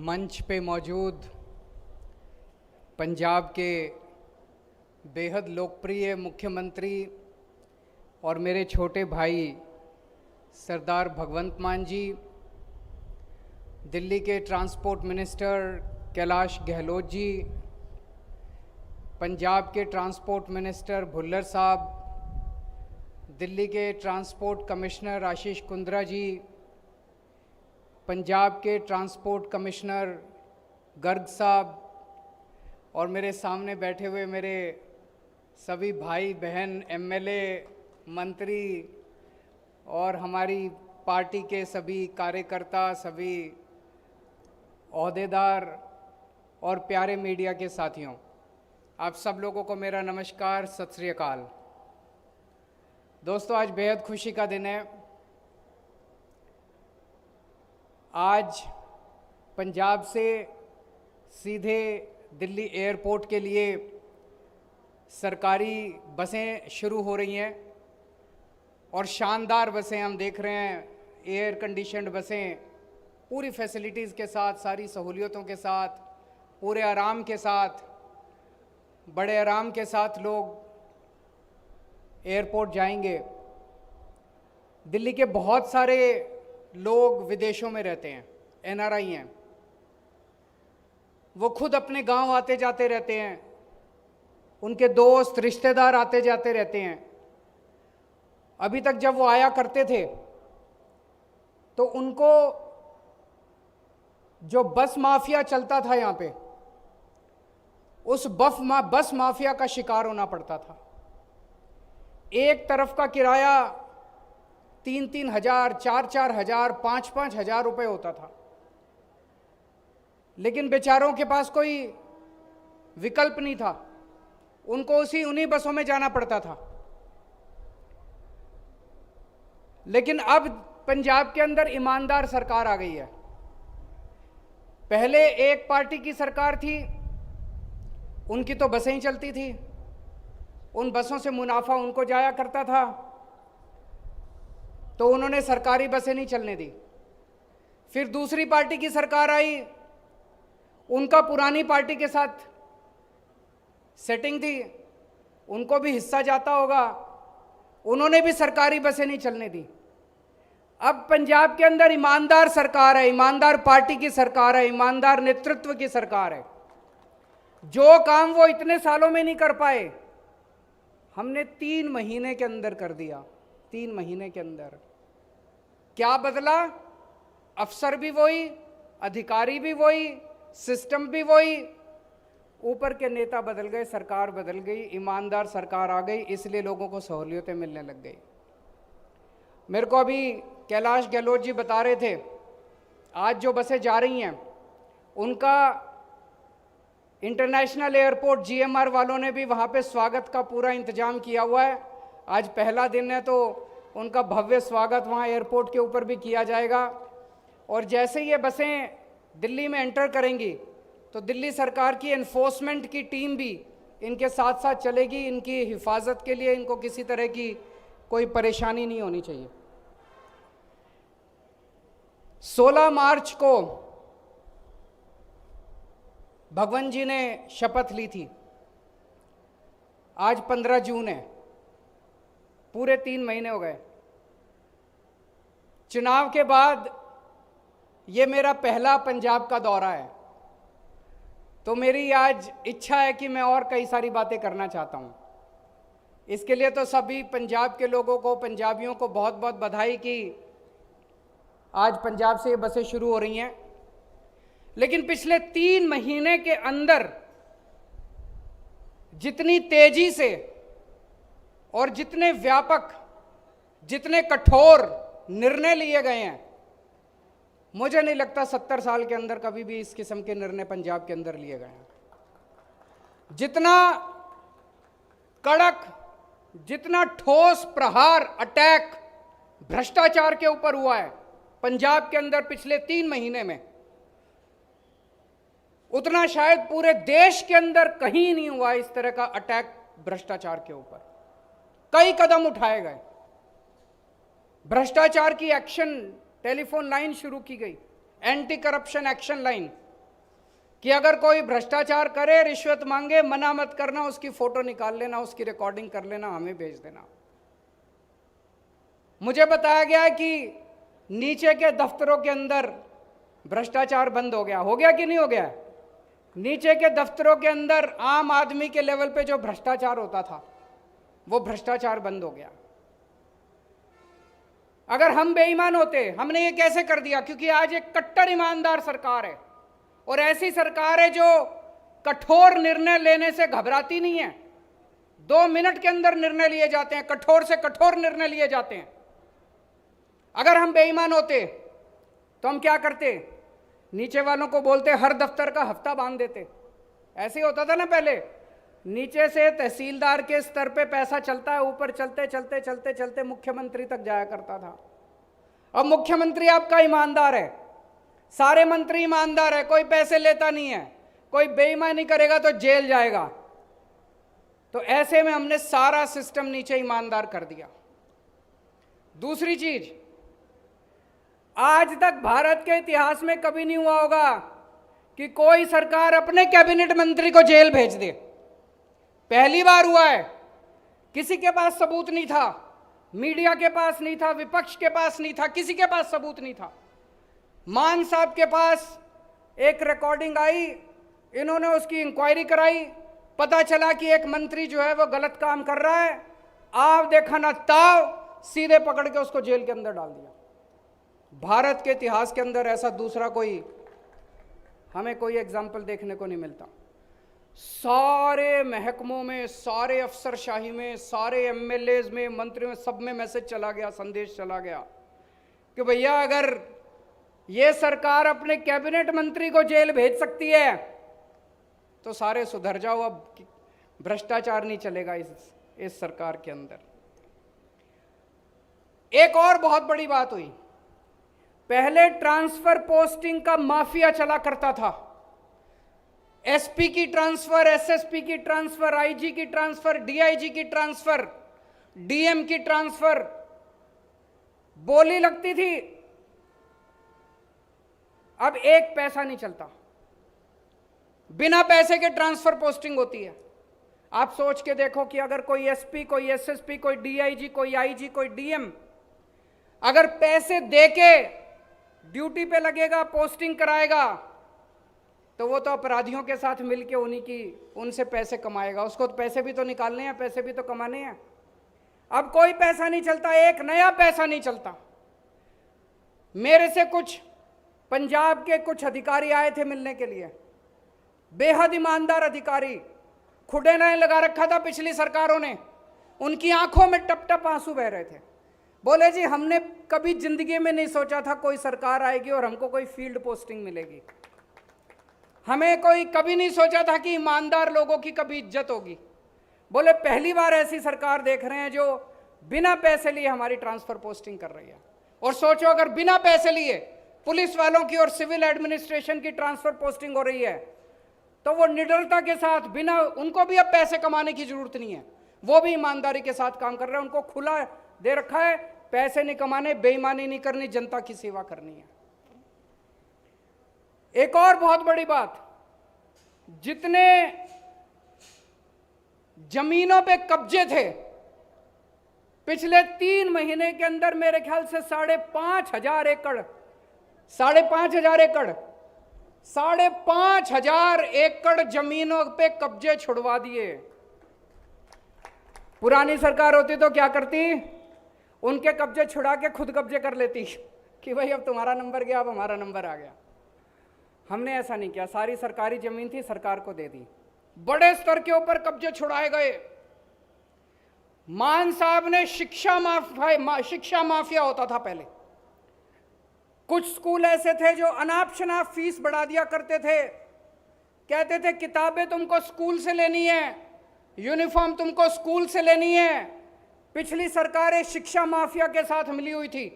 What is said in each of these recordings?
मंच पे मौजूद पंजाब के बेहद लोकप्रिय मुख्यमंत्री और मेरे छोटे भाई सरदार भगवंत मान जी, दिल्ली के ट्रांसपोर्ट मिनिस्टर कैलाश गहलोत जी, पंजाब के ट्रांसपोर्ट मिनिस्टर भुल्लर साहब, दिल्ली के ट्रांसपोर्ट कमिश्नर आशीष कुंद्रा जी, पंजाब के ट्रांसपोर्ट कमिश्नर गर्ग साहब और मेरे सामने बैठे हुए मेरे सभी भाई बहन एमएलए, मंत्री और हमारी पार्टी के सभी कार्यकर्ता, सभी ओहदेदार और प्यारे मीडिया के साथियों, आप सब लोगों को मेरा नमस्कार, सत श्री अकाल। दोस्तों, आज बेहद खुशी का दिन है। आज पंजाब से सीधे दिल्ली एयरपोर्ट के लिए सरकारी बसें शुरू हो रही हैं और शानदार बसें हम देख रहे हैं। एयर कंडीशन्ड बसें पूरी फैसिलिटीज़ के साथ, सारी सहूलियतों के साथ, पूरे आराम के साथ, बड़े आराम के साथ लोग एयरपोर्ट जाएंगे। दिल्ली के बहुत सारे लोग विदेशों में रहते हैं, एनआरआई हैं, वो खुद अपने गांव आते जाते रहते हैं, उनके दोस्त रिश्तेदार आते जाते रहते हैं। अभी तक जब वो आया करते थे तो उनको जो बस माफिया चलता था यहाँ पे, उस बस माफिया का शिकार होना पड़ता था। एक तरफ का किराया 3-3 हजार, 4-4 हजार, 5-5 हजार रुपये होता था, लेकिन बेचारों के पास कोई विकल्प नहीं था, उनको उन्हीं बसों में जाना पड़ता था। लेकिन अब पंजाब के अंदर ईमानदार सरकार आ गई है। पहले एक पार्टी की सरकार थी, उनकी तो बसें ही चलती थी, उन बसों से मुनाफा उनको जाया करता था, तो उन्होंने सरकारी बसें नहीं चलने दी। फिर दूसरी पार्टी की सरकार आई, उनका पुरानी पार्टी के साथ सेटिंग थी, उनको भी हिस्सा जाता होगा, उन्होंने भी सरकारी बसें नहीं चलने दी। अब पंजाब के अंदर ईमानदार सरकार है, ईमानदार पार्टी की सरकार है, ईमानदार नेतृत्व की सरकार है। जो काम वो इतने सालों में नहीं कर पाए, हमने 3 महीने के अंदर कर दिया। 3 महीने के अंदर क्या बदला? अफसर भी वही, अधिकारी भी वही, सिस्टम भी वही, ऊपर के नेता बदल गए, सरकार बदल गई, ईमानदार सरकार आ गई, इसलिए लोगों को सहूलियतें मिलने लग गई। मेरे को अभी कैलाश गहलोत जी बता रहे थे, आज जो बसें जा रही हैं उनका इंटरनेशनल एयरपोर्ट जीएमआर वालों ने भी वहाँ पे स्वागत का पूरा इंतजाम किया हुआ है। आज पहला दिन है तो उनका भव्य स्वागत वहाँ एयरपोर्ट के ऊपर भी किया जाएगा। और जैसे ये बसें दिल्ली में एंटर करेंगी तो दिल्ली सरकार की एनफोर्समेंट की टीम भी इनके साथ साथ चलेगी। इनकी हिफाजत के लिए इनको किसी तरह की कोई परेशानी नहीं होनी चाहिए। 16 मार्च को भगवंत जी ने शपथ ली थी, आज 15 जून है, पूरे 3 महीने हो गए। चुनाव के बाद ये मेरा पहला पंजाब का दौरा है, तो मेरी आज इच्छा है कि मैं और कई सारी बातें करना चाहता हूँ। इसके लिए तो सभी पंजाब के लोगों को, पंजाबियों को बहुत बहुत बधाई कि आज पंजाब से ये बसें शुरू हो रही हैं। लेकिन पिछले 3 महीने के अंदर जितनी तेजी से और जितने व्यापक, जितने कठोर निर्णय लिए गए हैं, मुझे नहीं लगता 70 साल के अंदर कभी भी इस किस्म के निर्णय पंजाब के अंदर लिए गए हैं। जितना कड़क, जितना ठोस प्रहार, अटैक भ्रष्टाचार के ऊपर हुआ है पंजाब के अंदर पिछले 3 महीने में, उतना शायद पूरे देश के अंदर कहीं नहीं हुआ इस तरह का अटैक भ्रष्टाचार के ऊपर। कई कदम उठाए गए, भ्रष्टाचार की एक्शन टेलीफोन लाइन शुरू की गई, एंटी करप्शन एक्शन लाइन, कि अगर कोई भ्रष्टाचार करे, रिश्वत मांगे, मना मत करना, उसकी फोटो निकाल लेना, उसकी रिकॉर्डिंग कर लेना, हमें भेज देना। मुझे बताया गया कि नीचे के दफ्तरों के अंदर भ्रष्टाचार बंद हो गया कि नहीं हो गया? नीचे के दफ्तरों के अंदर आम आदमी के लेवल पे जो भ्रष्टाचार होता था वो भ्रष्टाचार बंद हो गया। अगर हम बेईमान होते, हमने ये कैसे कर दिया? क्योंकि आज एक कट्टर ईमानदार सरकार है और ऐसी सरकार है जो कठोर निर्णय लेने से घबराती नहीं है। 2 मिनट के अंदर निर्णय लिए जाते हैं, कठोर से कठोर निर्णय लिए जाते हैं। अगर हम बेईमान होते तो हम क्या करते? नीचे वालों को बोलते हर दफ्तर का हफ्ता बांध देते। ऐसे ही होता था ना पहले, नीचे से तहसीलदार के स्तर पे पैसा चलता है, ऊपर चलते चलते चलते चलते मुख्यमंत्री तक जाया करता था। अब मुख्यमंत्री आपका ईमानदार है, सारे मंत्री ईमानदार है, कोई पैसे लेता नहीं है, कोई बेईमानी करेगा तो जेल जाएगा। तो ऐसे में हमने सारा सिस्टम नीचे ईमानदार कर दिया। दूसरी चीज, आज तक भारत के इतिहास में कभी नहीं हुआ होगा कि कोई सरकार अपने कैबिनेट मंत्री को जेल भेज दे। पहली बार हुआ है। किसी के पास सबूत नहीं था, मीडिया के पास नहीं था, विपक्ष के पास नहीं था, किसी के पास सबूत नहीं था। मान साहब के पास एक रिकॉर्डिंग आई, इन्होंने उसकी इंक्वायरी कराई, पता चला कि एक मंत्री जो है वो गलत काम कर रहा है। आव देखा ना ताव, सीधे पकड़ के उसको जेल के अंदर डाल दिया। भारत के इतिहास के अंदर ऐसा दूसरा हमें कोई एग्जाम्पल देखने को नहीं मिलता। सारे महकमों में, सारे अफसरशाही में, सारे एमएलएज में, मंत्रियों में, सब में मैसेज चला गया, संदेश चला गया कि भैया अगर ये सरकार अपने कैबिनेट मंत्री को जेल भेज सकती है तो सारे सुधर जाओ, अब भ्रष्टाचार नहीं चलेगा इस सरकार के अंदर। एक और बहुत बड़ी बात हुई, पहले ट्रांसफर पोस्टिंग का माफिया चला करता था। एसपी की ट्रांसफर, एसएसपी की ट्रांसफर, आईजी की ट्रांसफर, डीआईजी की ट्रांसफर, डीएम की ट्रांसफर, बोली लगती थी। अब एक पैसा नहीं चलता, बिना पैसे के ट्रांसफर पोस्टिंग होती है। आप सोच के देखो कि अगर कोई एसपी, कोई एसएसपी, कोई डीआईजी, कोई आईजी, कोई डीएम अगर पैसे देके ड्यूटी पे लगेगा, पोस्टिंग कराएगा, तो वो तो अपराधियों के साथ मिलके उनसे पैसे कमाएगा। उसको तो पैसे भी तो निकालने हैं, पैसे भी तो कमाने हैं। अब कोई पैसा नहीं चलता, एक नया पैसा नहीं चलता। मेरे से कुछ पंजाब के कुछ अधिकारी आए थे मिलने के लिए, बेहद ईमानदार अधिकारी, खुडे ने लगा रखा था पिछली सरकारों ने, उनकी आंखों में टप टप आंसू बह रहे थे। बोले जी हमने कभी जिंदगी में नहीं सोचा था कोई सरकार आएगी और हमको कोई फील्ड पोस्टिंग मिलेगी। हमें कोई कभी नहीं सोचा था कि ईमानदार लोगों की कभी इज्जत होगी। बोले पहली बार ऐसी सरकार देख रहे हैं जो बिना पैसे लिए हमारी ट्रांसफर पोस्टिंग कर रही है। और सोचो अगर बिना पैसे लिए पुलिस वालों की और सिविल एडमिनिस्ट्रेशन की ट्रांसफर पोस्टिंग हो रही है तो वो निडरता के साथ, बिना, उनको भी अब पैसे कमाने की जरूरत नहीं है, वो भी ईमानदारी के साथ काम कर रहे हैं। उनको खुला दे रखा है, पैसे नहीं कमाने, बेईमानी नहीं करनी, जनता की सेवा करनी है। एक और बहुत बड़ी बात, जितने जमीनों पे कब्जे थे पिछले 3 महीने के अंदर मेरे ख्याल से 5,500 एकड़ 5,500 एकड़ जमीनों पे कब्जे छुड़वा दिए। पुरानी सरकार होती तो क्या करती? उनके कब्जे छुड़ा के खुद कब्जे कर लेती कि भाई अब तुम्हारा नंबर गया, अब हमारा नंबर आ गया। हमने ऐसा नहीं किया, सारी सरकारी जमीन थी, सरकार को दे दी। बड़े स्तर के ऊपर कब्जे छुड़ाए गए। मान साहब ने शिक्षा माफिया होता था पहले। कुछ स्कूल ऐसे थे जो अनाप शनाप फीस बढ़ा दिया करते थे, कहते थे किताबें तुमको स्कूल से लेनी है, यूनिफॉर्म तुमको स्कूल से लेनी है। पिछली सरकारें शिक्षा माफिया के साथ मिली हुई थी।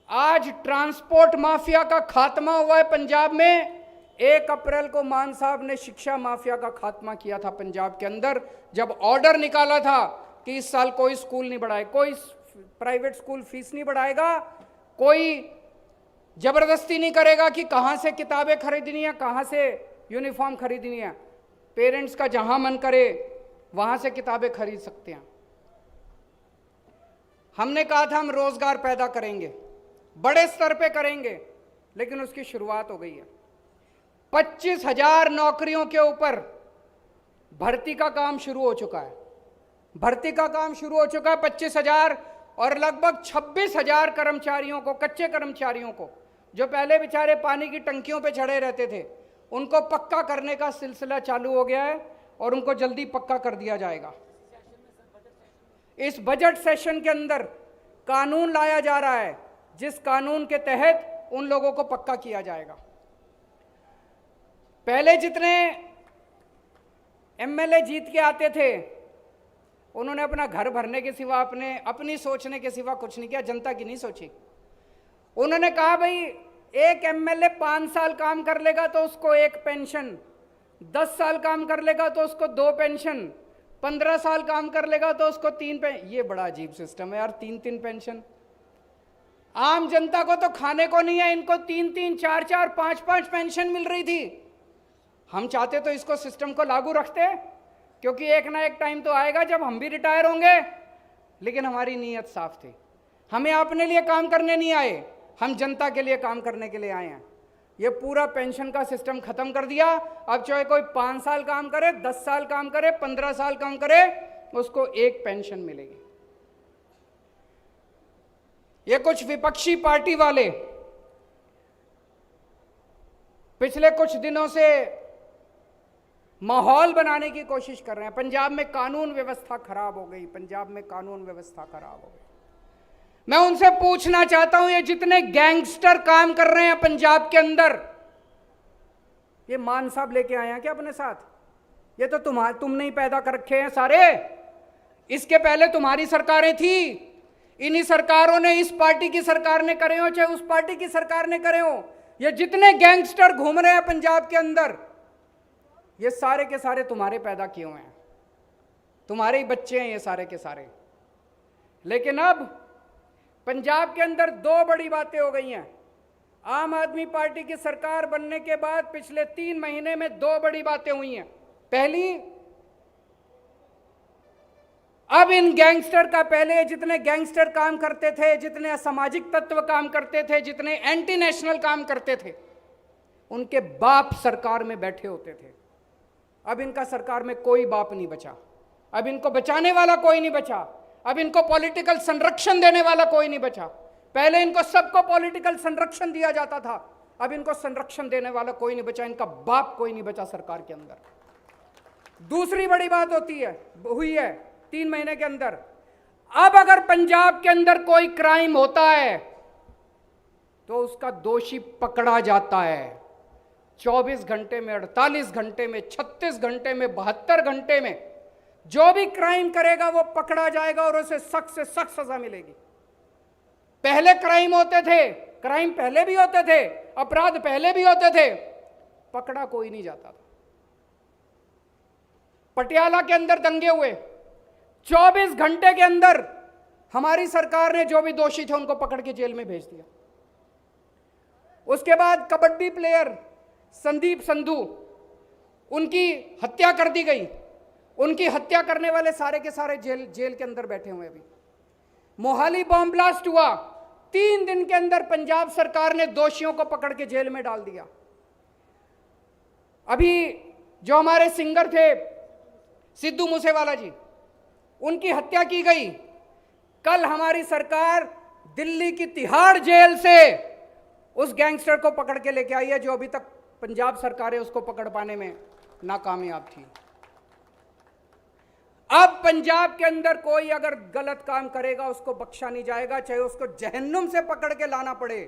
आज ट्रांसपोर्ट माफिया का खात्मा हुआ है पंजाब में। 1 अप्रैल को मान साहब ने शिक्षा माफिया का खात्मा किया था पंजाब के अंदर, जब ऑर्डर निकाला था कि इस साल कोई स्कूल नहीं बढ़ाए, कोई प्राइवेट स्कूल फीस नहीं बढ़ाएगा, कोई जबरदस्ती नहीं करेगा कि कहाँ से किताबें खरीदनी है, कहाँ से यूनिफॉर्म खरीदनी है। पेरेंट्स का जहाँ मन करे वहाँ से किताबें खरीद सकते हैं। हमने कहा था हम रोजगार पैदा करेंगे, बड़े स्तर पे करेंगे, लेकिन उसकी शुरुआत हो गई है। 25,000 नौकरियों के ऊपर भर्ती का काम शुरू हो चुका है। भर्ती का काम शुरू हो चुका है 25,000, और लगभग 26,000 कर्मचारियों को, कच्चे कर्मचारियों को, जो पहले बेचारे पानी की टंकियों पे चढ़े रहते थे, उनको पक्का करने का सिलसिला चालू हो गया है और उनको जल्दी पक्का कर दिया जाएगा। इस बजट सेशन के अंदर कानून लाया जा रहा है जिस कानून के तहत उन लोगों को पक्का किया जाएगा। पहले जितने एमएलए जीत के आते थे उन्होंने अपना घर भरने के सिवा, अपनी सोचने के सिवा कुछ नहीं किया, जनता की नहीं सोची। उन्होंने कहा भाई एक एमएलए 5 साल काम कर लेगा तो उसको 1 पेंशन, 10 साल काम कर लेगा तो उसको 2 पेंशन, 15 साल काम कर लेगा तो उसको 3 पेंशन। ये बड़ा अजीब सिस्टम है यार, 3-3 पेंशन। आम जनता को तो खाने को नहीं है, इनको 3-3, 4-4, 5-5 पेंशन मिल रही थी। हम चाहते तो इसको सिस्टम को लागू रखते, क्योंकि एक ना एक टाइम तो आएगा जब हम भी रिटायर होंगे। लेकिन हमारी नीयत साफ थी, हमें अपने लिए काम करने नहीं आए, हम जनता के लिए काम करने के लिए आए हैं। ये पूरा पेंशन का सिस्टम खत्म कर दिया। अब चाहे कोई 5 साल काम करे, 10 साल काम करे, 15 साल काम करे, उसको 1 पेंशन मिलेगी। ये कुछ विपक्षी पार्टी वाले पिछले कुछ दिनों से माहौल बनाने की कोशिश कर रहे हैं। पंजाब में कानून व्यवस्था खराब हो गई, पंजाब में कानून व्यवस्था खराब हो गई। मैं उनसे पूछना चाहता हूं, ये जितने गैंगस्टर काम कर रहे हैं पंजाब के अंदर, ये मान साहब लेके आए हैं क्या अपने साथ? ये तो तुमने ही पैदा कर रखे हैं सारे। इसके पहले तुम्हारी सरकारें थी, इन्हीं सरकारों ने, इस पार्टी की सरकार ने करे हो चाहे उस पार्टी की सरकार ने करे हो, ये जितने गैंगस्टर घूम रहे हैं पंजाब के अंदर, ये सारे के सारे तुम्हारे पैदा किए हुए हैं, तुम्हारे ही बच्चे हैं ये सारे के सारे। लेकिन अब पंजाब के अंदर 2 बड़ी बातें हो गई हैं। आम आदमी पार्टी की सरकार बनने के बाद पिछले 3 महीने में 2 बड़ी बातें हुई हैं। पहली, अब इन गैंगस्टर का, पहले जितने गैंगस्टर काम करते थे, जितने असामाजिक तत्व काम करते थे, जितने एंटी नेशनल काम करते थे, उनके बाप सरकार में बैठे होते थे। अब इनका सरकार में कोई बाप नहीं बचा, अब इनको बचाने वाला कोई नहीं बचा, अब इनको पॉलिटिकल संरक्षण देने वाला कोई नहीं बचा। पहले इनको सबको पॉलिटिकल संरक्षण दिया जाता था, अब इनको संरक्षण देने वाला कोई नहीं बचा, इनका बाप कोई नहीं बचा सरकार के अंदर। दूसरी बड़ी बात हुई है 3 महीने के अंदर, अब अगर पंजाब के अंदर कोई क्राइम होता है तो उसका दोषी पकड़ा जाता है। 24 घंटे में, 48 घंटे में, 36 घंटे में, 72 घंटे में जो भी क्राइम करेगा वो पकड़ा जाएगा और उसे सख्त से सख्त सजा मिलेगी। पहले क्राइम होते थे, क्राइम पहले भी होते थे, अपराध पहले भी होते थे, पकड़ा कोई नहीं जाता था। पटियाला के अंदर दंगे हुए, 24 घंटे के अंदर हमारी सरकार ने जो भी दोषी थे उनको पकड़ के जेल में भेज दिया। उसके बाद कबड्डी प्लेयर संदीप संधू, उनकी हत्या कर दी गई। उनकी हत्या करने वाले सारे के सारे जेल के अंदर बैठे हुए। अभी मोहाली बॉम्ब ब्लास्ट हुआ, 3 दिन के अंदर पंजाब सरकार ने दोषियों को पकड़ के जेल में डाल दिया। अभी जो हमारे सिंगर थे सिद्धू मूसेवाला जी, उनकी हत्या की गई। कल हमारी सरकार दिल्ली की तिहाड़ जेल से उस गैंगस्टर को पकड़ के लेके आई है जो अभी तक पंजाब सरकार उसको पकड़ पाने में नाकामयाब थी। अब पंजाब के अंदर कोई अगर गलत काम करेगा उसको बख्शा नहीं जाएगा, चाहे उसको जहन्नुम से पकड़ के लाना पड़े,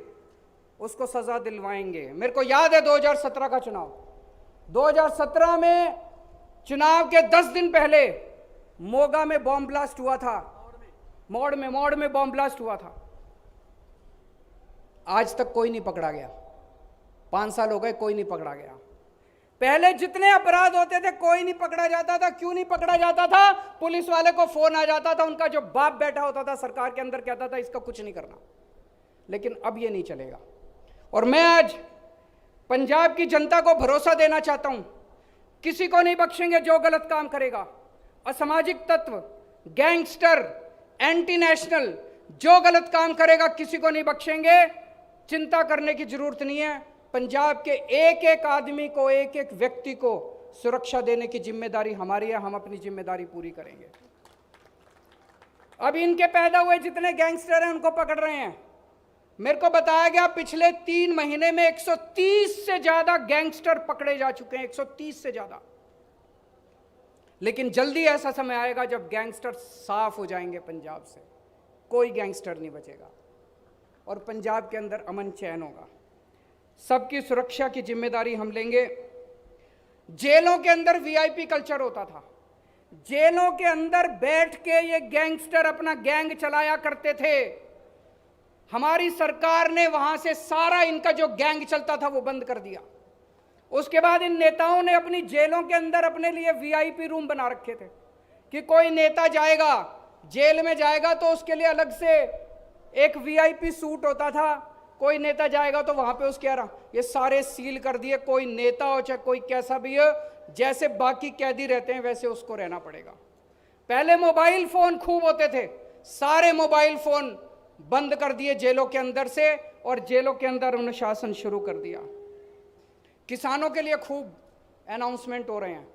उसको सजा दिलवाएंगे। मेरे को याद है 2017 का चुनाव, 2017 में चुनाव के 10 दिन पहले मोगा में बॉम्ब ब्लास्ट हुआ था, मौड़ में बॉम्ब ब्लास्ट हुआ था। आज तक कोई नहीं पकड़ा गया, 5 साल हो गए कोई नहीं पकड़ा गया। पहले जितने अपराध होते थे कोई नहीं पकड़ा जाता था। क्यों नहीं पकड़ा जाता था? पुलिस वाले को फोन आ जाता था, उनका जो बाप बैठा होता था सरकार के अंदर कहता था इसका कुछ नहीं करना। लेकिन अब ये नहीं चलेगा। और मैं आज पंजाब की जनता को भरोसा देना चाहता हूं, किसी को नहीं बख्शेंगे जो गलत काम करेगा। असामाजिक तत्व, गैंगस्टर, एंटी नेशनल जो गलत काम करेगा किसी को नहीं बख्शेंगे। चिंता करने की जरूरत नहीं है। पंजाब के एक एक आदमी को, एक एक व्यक्ति को सुरक्षा देने की जिम्मेदारी हमारी है। हम अपनी जिम्मेदारी पूरी करेंगे। अब इनके पैदा हुए जितने गैंगस्टर हैं उनको पकड़ रहे हैं। मेरे को बताया गया पिछले 3 महीने में 130 से ज्यादा गैंगस्टर पकड़े जा चुके हैं, 130 से ज्यादा। लेकिन जल्दी ऐसा समय आएगा जब गैंगस्टर साफ हो जाएंगे पंजाब से, कोई गैंगस्टर नहीं बचेगा और पंजाब के अंदर अमन चैन होगा। सबकी सुरक्षा की जिम्मेदारी हम लेंगे। जेलों के अंदर वीआईपी कल्चर होता था। जेलों के अंदर बैठ के ये गैंगस्टर अपना गैंग चलाया करते थे। हमारी सरकार ने वहां से सारा इनका जो गैंग चलता था वो बंद कर दिया। उसके बाद इन नेताओं ने अपनी जेलों के अंदर अपने लिए वीआईपी रूम बना रखे थे कि कोई नेता जाएगा, जेल में जाएगा तो उसके लिए अलग से एक वीआईपी सूट होता था। कोई नेता जाएगा तो वहां पे उसके ये सारे सील कर दिए। कोई नेता हो चाहे कोई कैसा भी हो, जैसे बाकी कैदी रहते हैं वैसे उसको रहना पड़ेगा। पहले मोबाइल फोन खूब होते थे, सारे मोबाइल फोन बंद कर दिए जेलों के अंदर से और जेलों के अंदर अनुशासन शुरू कर दिया। किसानों के लिए खूब अनाउंसमेंट हो रहे हैं।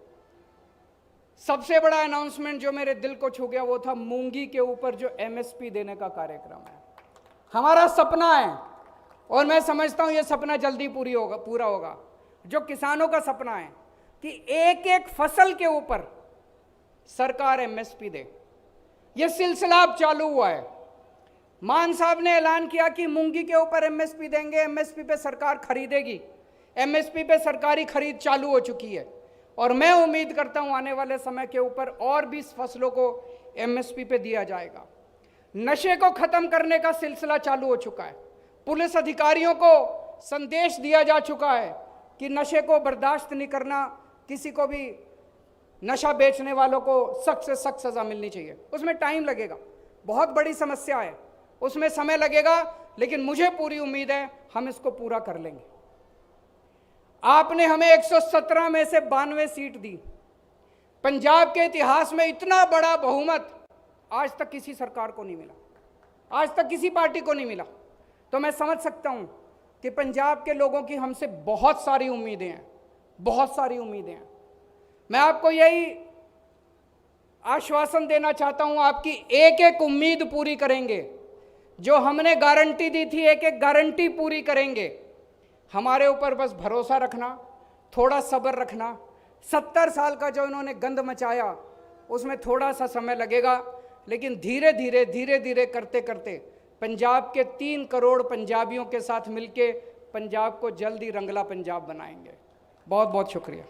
सबसे बड़ा अनाउंसमेंट जो मेरे दिल को छू गया वो था मूंगी के ऊपर जो एमएसपी देने का कार्यक्रम है। हमारा सपना है और मैं समझता हूं यह सपना जल्दी पूरा होगा। जो किसानों का सपना है कि एक एक फसल के ऊपर सरकार एमएसपी दे, यह सिलसिला अब चालू हुआ है। मान साहब ने ऐलान किया कि मूंगी के ऊपर एमएसपी देंगे, एमएसपी पे सरकार खरीदेगी। एमएसपी पे सरकारी खरीद चालू हो चुकी है और मैं उम्मीद करता हूं आने वाले समय के ऊपर और भी फसलों को एमएसपी पे दिया जाएगा। नशे को खत्म करने का सिलसिला चालू हो चुका है। पुलिस अधिकारियों को संदेश दिया जा चुका है कि नशे को बर्दाश्त नहीं करना, किसी को भी नशा बेचने वालों को सख्त से सख्त सजा मिलनी चाहिए। उसमें टाइम लगेगा, बहुत बड़ी समस्या है, उसमें समय लगेगा, लेकिन मुझे पूरी उम्मीद है हम इसको पूरा कर लेंगे। आपने हमें 117 में से 92 सीट दी। पंजाब के इतिहास में इतना बड़ा बहुमत आज तक किसी सरकार को नहीं मिला, आज तक किसी पार्टी को नहीं मिला। तो मैं समझ सकता हूं कि पंजाब के लोगों की हमसे बहुत सारी उम्मीदें हैं, बहुत सारी उम्मीदें हैं। मैं आपको यही आश्वासन देना चाहता हूं, आपकी एक एक उम्मीद पूरी करेंगे। जो हमने गारंटी दी थी, एक एक गारंटी पूरी करेंगे। हमारे ऊपर बस भरोसा रखना, थोड़ा सब्र रखना। 70 साल का जो इन्होंने गंद मचाया उसमें थोड़ा सा समय लगेगा, लेकिन धीरे धीरे करते करते पंजाब के 3 करोड़ पंजाबियों के साथ मिलके पंजाब को जल्दी रंगला पंजाब बनाएंगे। बहुत बहुत शुक्रिया।